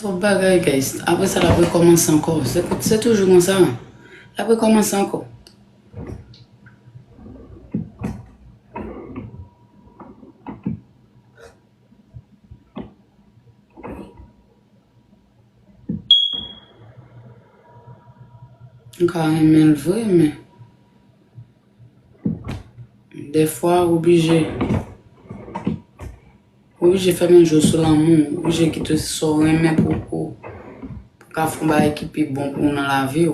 trop bagaille, guys. Après ça, la recommence encore. C'est toujours comme ça. La recommence encore. Quand même, vrai, mais des fois, obligé de faire un jour sur l'amour, obligé de quitter son mais pour qu'à faire un équipe bon pour dans la vie.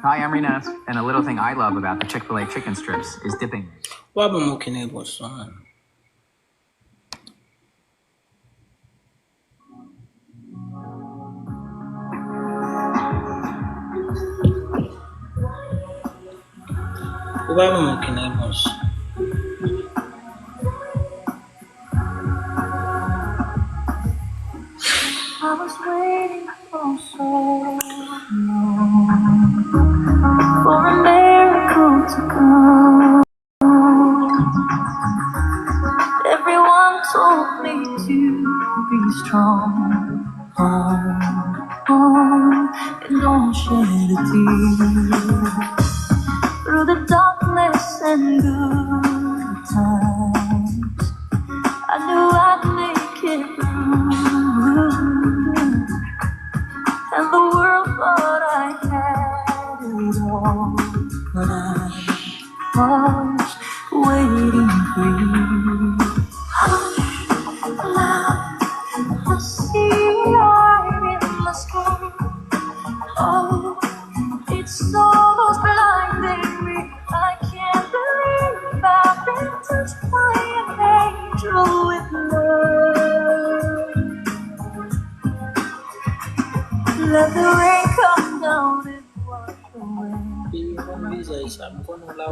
Hi, I'm Renat, and a little thing I love about the Chick-fil-A chicken strips is dipping. Why am I looking at what's on? Why am I looking at what's I was waiting for so long for a miracle to come. Everyone told me to be strong, and don't shed a tear. Through the darkness and good times, I knew I'd make it through. And the world thought I had it all, but I was waiting for you. Hush, now I see light in the sky. Oh, it's almost blinding me. I can't believe I've been touched by an angel with love. Let the rain come down and wash away. I'm going to allow